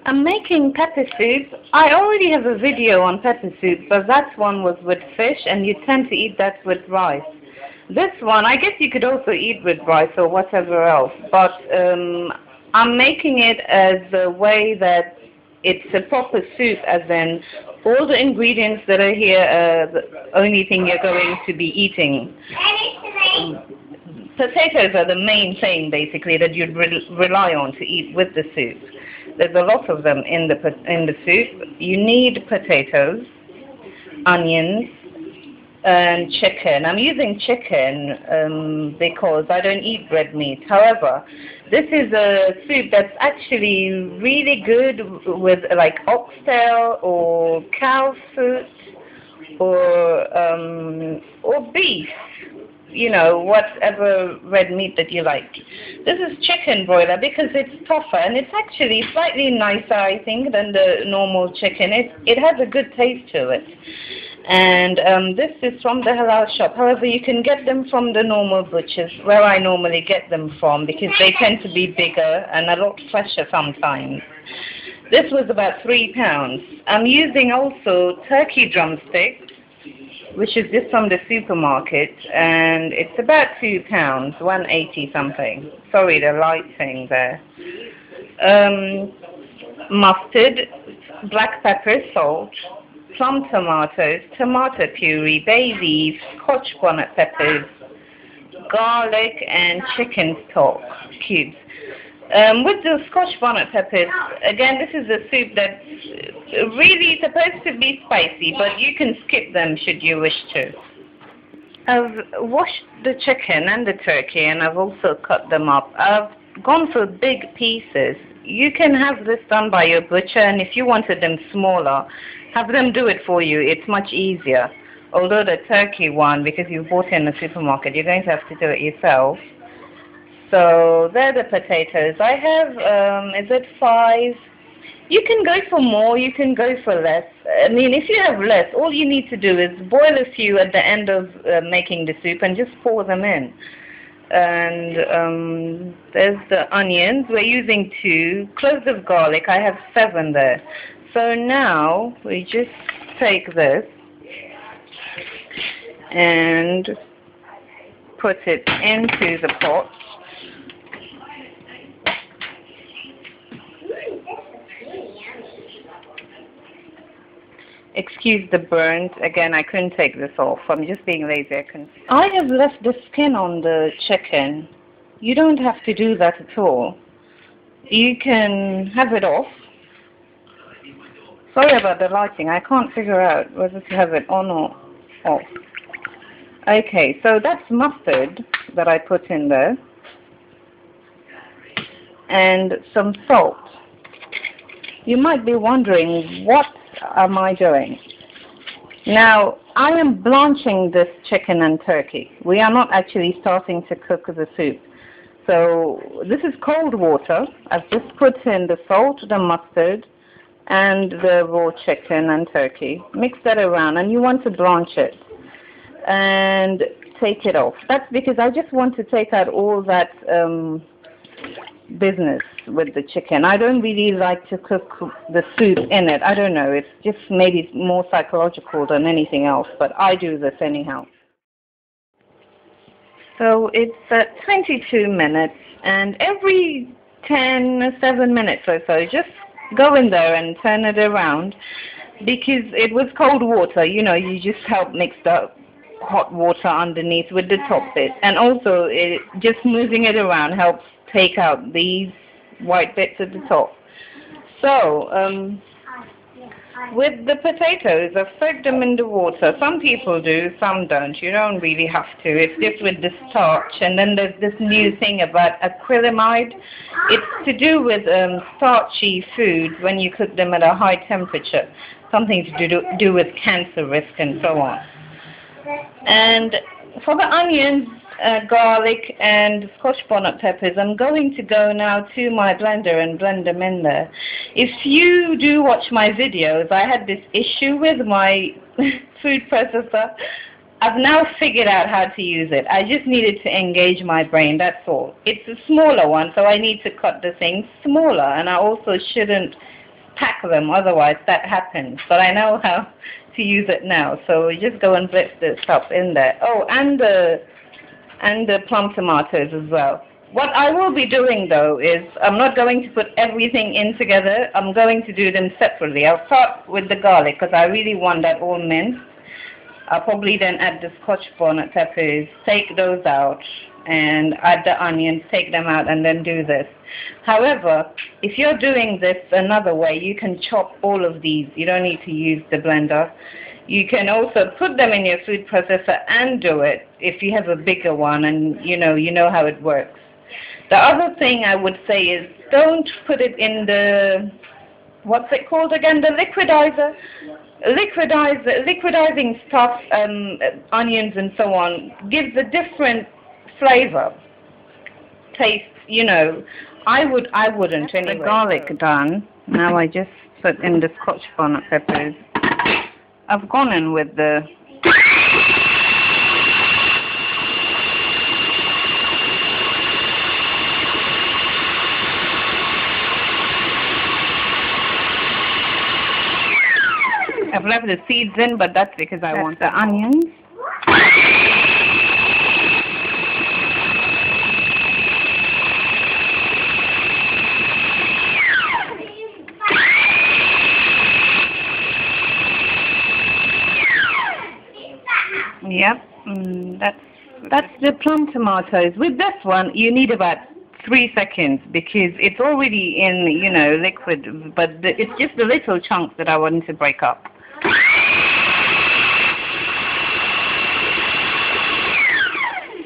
I'm making pepper soup. I already have a video on pepper soup, but that one was with fish, and you tend to eat that with rice. This one, I guess you could also eat with rice or whatever else, but I'm making it as a way that it's a proper soup, as in all the ingredients that are here are the only thing you're going to be eating. Potatoes are the main thing, basically, that you'd rely on to eat with the soup. There's a lot of them in the soup. You need potatoes, onions, and chicken. I'm using chicken because I don't eat red meat. However, this is a soup that's actually really good with like oxtail or cow foot or beef. You know, whatever red meat that you like. This is chicken broiler because it's tougher and it's actually slightly nicer, I think, than the normal chicken. It has a good taste to it. And this is from the halal shop. However, you can get them from the normal butchers, where I normally get them from, because they tend to be bigger and a lot fresher sometimes. This was about £3. I'm using also turkey drumsticks, which is just from the supermarket, and it's about £2, 1.80 something. Sorry, the light thing there. Mustard, black pepper, salt, plum tomatoes, tomato puree, bay leaves, Scotch bonnet peppers, garlic, and chicken stock cubes. With the Scotch bonnet peppers, again, this is a soup that's really supposed to be spicy, but you can skip them should you wish to. I've washed the chicken and the turkey, and I've also cut them up. I've gone for big pieces. You can have this done by your butcher, and if you wanted them smaller, have them do it for you. It's much easier. Although the turkey one, because you bought it in the supermarket, you're going to have to do it yourself. So they're the potatoes. I have, is it 5? You can go for more, you can go for less. I mean, if you have less, all you need to do is boil a few at the end of making the soup and just pour them in. And there's the onions. We're using 2. Cloves of garlic, I have 7 there. So now we just take this and put it into the pot. Excuse the burns. Again, I couldn't take this off. I'm just being lazy. I have left the skin on the chicken. You don't have to do that at all. You can have it off. Sorry about the lighting. I can't figure out whether to have it on or off. Okay, so that's mustard that I put in there. And some salt. You might be wondering, what am I doing? Now, I am blanching this chicken and turkey. We are not actually starting to cook the soup. So this is cold water. I've just put in the salt, the mustard, and the raw chicken and turkey. Mix that around, and you want to blanch it and take it off. That's because I just want to take out all that business with the chicken. I don't really like to cook the soup in it. I don't know. It's just maybe more psychological than anything else, but I do this anyhow. So it's 22 minutes, and every 7 minutes or so, just go in there and turn it around, because it was cold water. You know, you just help mix the hot water underneath with the top bit, and also just moving it around helps take out these white bits at the top. So with the potatoes, I've soaked them in the water. Some people do, some don't. You don't really have to. It's just with the starch. And then there's this new thing about acrylamide. It's to do with starchy food when you cook them at a high temperature. Something to do with cancer risk and so on. And for the onions, garlic and Scotch bonnet peppers, I'm going to go now to my blender and blend them in there. If you do watch my videos, I had this issue with my food processor I've now figured out how to use it. I just needed to engage my brain, that's all. It's a smaller one, so I need to cut the things smaller, and I also shouldn't pack them, otherwise that happens. But I know how to use it now, so we just go and blitz the stuff in there. Oh, and the plum tomatoes as well. What I will be doing though is I'm not going to put everything in together. I'm going to do them separately. I'll start with the garlic because I really want that all minced. I'll probably then add the Scotch bonnet peppers, take those out, and add the onions, take them out, and then do this. However, if you're doing this another way, you can chop all of these. You don't need to use the blender. You can also put them in your food processor and do it if you have a bigger one and you know how it works. The other thing I would say is don't put it in the, what's it called again, the liquidizer. Liquidizing stuff, onions and so on, gives a different flavor, taste, I wouldn't anyway. The garlic done. Now I just put in the Scotch bonnet peppers. I've gone in with the I've left the seeds in, but that's because I want the onions. Yep, that's the plum tomatoes. With this one, you need about 3 seconds because it's already in, liquid, but it's just the little chunks that I want to break up.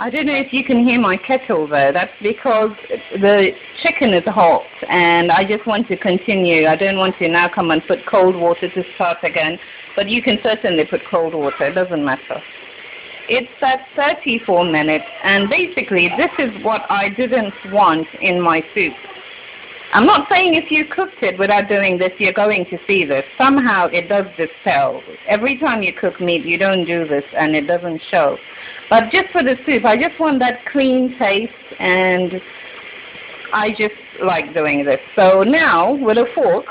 I don't know if you can hear my kettle there. That's because the chicken is hot and I just want to continue. I don't want to now come and put cold water to start again, but you can certainly put cold water. It doesn't matter. It's at 34 minutes, and basically this is what I didn't want in my soup. I'm not saying if you cooked it without doing this, you're going to see this. Somehow it does dispel. Every time you cook meat, you don't do this, and it doesn't show. But just for the soup, I just want that clean taste, and I just like doing this. So now, with a fork,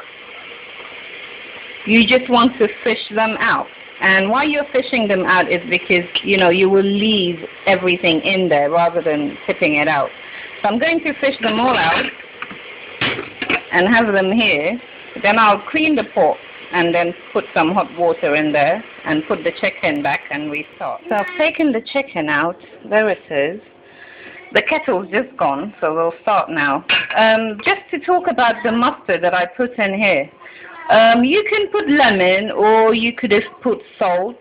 you just want to fish them out. And why you're fishing them out is because, you will leave everything in there rather than tipping it out. So I'm going to fish them all out and have them here. Then I'll clean the pot and then put some hot water in there and put the chicken back and restart. So I've taken the chicken out. There it is. The kettle's just gone, so we'll start now. Just to talk about the mustard that I put in here. You can put lemon, or you could have put salt,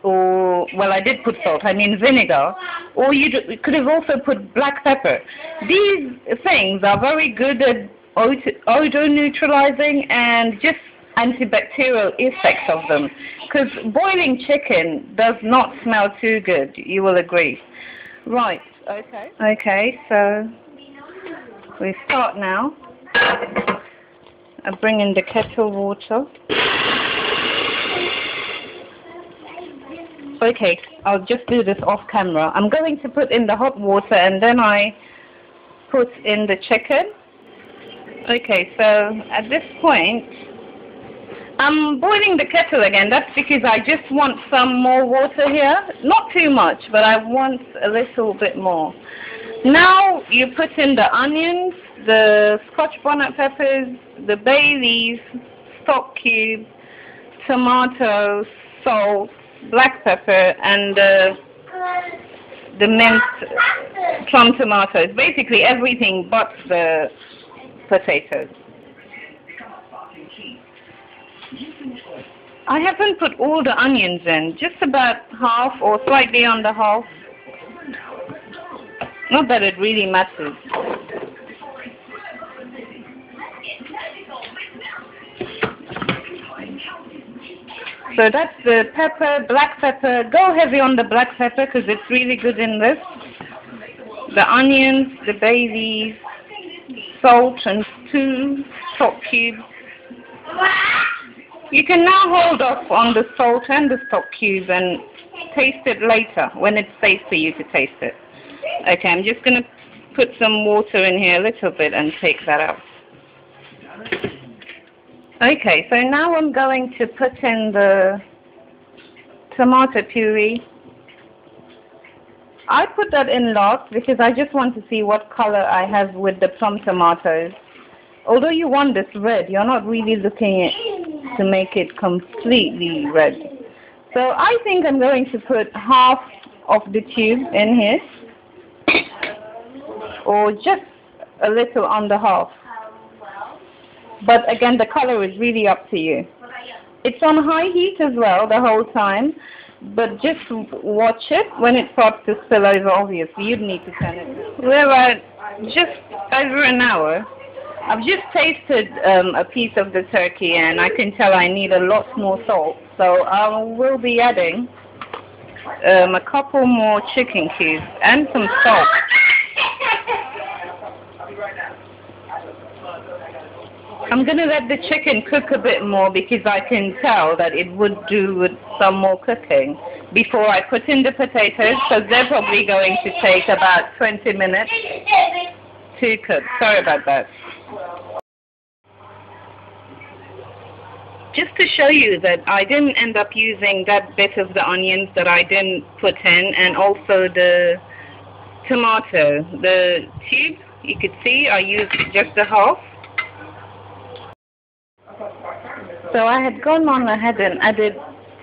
or, well, I did put salt, I mean vinegar, or you could have also put black pepper. These things are very good at odor neutralizing and just antibacterial effects of them, because boiling chicken does not smell too good, you will agree. Right, okay. Okay, so we start now. I bring in the kettle water. Okay, I'll just do this off camera. I'm going to put in the hot water and then I put in the chicken. Okay, so at this point, I'm boiling the kettle again. That's because I just want some more water here. Not too much, but I want a little bit more. Now you put in the onions, the Scotch bonnet peppers, the bay leaves, stock cube, tomatoes, salt, black pepper, and the minced plum tomatoes. Basically everything but the potatoes. I haven't put all the onions in, just about half or slightly under half. Not that it really matters. So that's the pepper, black pepper. Go heavy on the black pepper because it's really good in this. The onions, the bay leaves, salt and 2 stock cubes. You can now hold off on the salt and the stock cubes and taste it later when it's safe for you to taste it. Okay, I'm just going to put some water in here a little bit and take that out. Okay, so now I'm going to put in the tomato puree. I put that in last because I just want to see what color I have with the plum tomatoes. Although you want this red, you're not really looking to make it completely red. So I think I'm going to put half of the tube in here, or just a little under half. But again, the color is really up to you. It's on high heat as well the whole time, but just watch it. When it starts to spill over, obviously you'd need to turn it. We're at just over an hour. I've just tasted a piece of the turkey and I can tell I need a lot more salt. So I will be adding a couple more chicken cubes and some salt. I'm going to let the chicken cook a bit more because I can tell that it would do with some more cooking before I put in the potatoes, because they're probably going to take about 20 minutes to cook. Sorry about that. Just to show you that I didn't end up using that bit of the onions that I didn't put in, and also the tomato. The tube, you could see I used just a half. So I had gone on ahead and added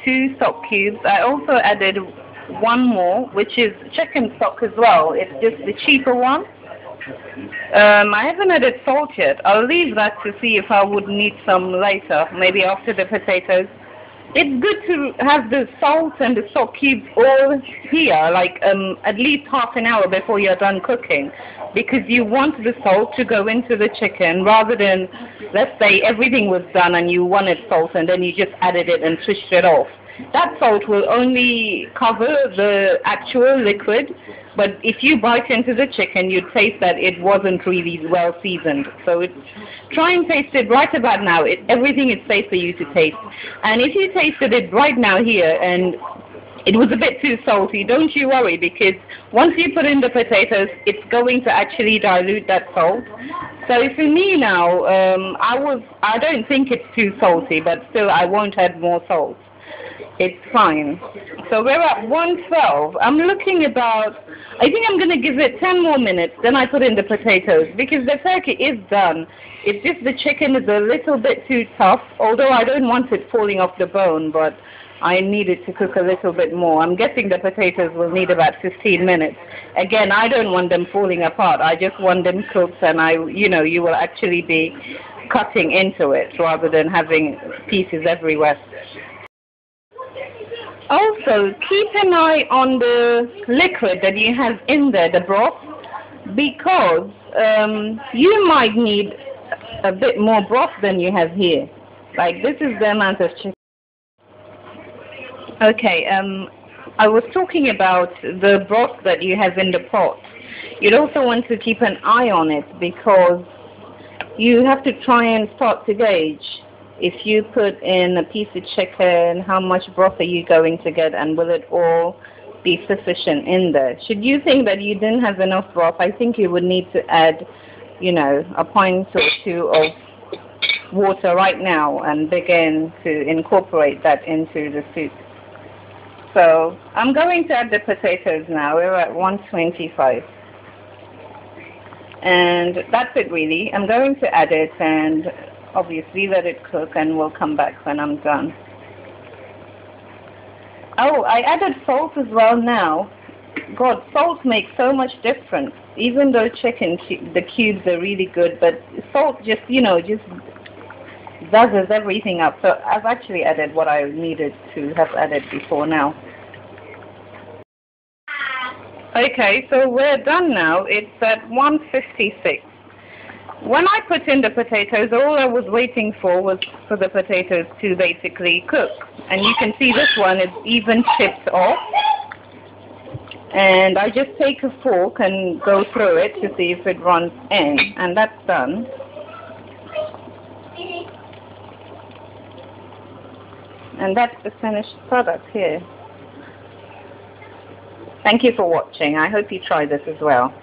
2 stock cubes. I also added 1 more, which is chicken stock as well. It's just the cheaper one. I haven't added salt yet. I'll leave that to see if I would need some later, maybe after the potatoes. It's good to have the salt and the stock cubes all here, like at least half an hour before you're done cooking, because you want the salt to go into the chicken rather than, let's say, everything was done and you wanted salt and then you just added it and switched it off. That salt will only cover the actual liquid, but if you bite into the chicken, you'd taste that it wasn't really well seasoned. So try and taste it right about now. Everything is safe for you to taste. And if you tasted it right now here and it was a bit too salty, don't you worry, because once you put in the potatoes, it's going to actually dilute that salt. So for me now, I don't think it's too salty, but still I won't add more salt. It's fine. So we're at 1:12. I'm looking about, I think I'm going to give it 10 more minutes, then I put in the potatoes, because the turkey is done. It's just the chicken is a little bit too tough, although I don't want it falling off the bone, but I need it to cook a little bit more. I'm guessing the potatoes will need about 15 minutes. Again, I don't want them falling apart. I just want them cooked, and you will actually be cutting into it rather than having pieces everywhere. Also, keep an eye on the liquid that you have in there, the broth, because you might need a bit more broth than you have here. Like, this is the amount of chicken. Okay, I was talking about the broth that you have in the pot. You'd also want to keep an eye on it, because you have to try and start to gauge. If you put in a piece of chicken, how much broth are you going to get, and will it all be sufficient in there? Should you think that you didn't have enough broth, I think you would need to add, a pint or 2 of water right now and begin to incorporate that into the soup. So I'm going to add the potatoes now. We're at 125. And that's it really. I'm going to add it and obviously let it cook, and we'll come back when I'm done. Oh, I added salt as well now. God, salt makes so much difference. Even though the cubes are really good, but salt just does everything up. So I've actually added what I needed to have added before now. Okay, so we're done now. It's at 1:56. When I put in the potatoes, all I was waiting for was for the potatoes to basically cook. And you can see this one is even chipped off. And I just take a fork and go through it to see if it runs in. And that's done. And that's the finished product here. Thank you for watching. I hope you try this as well.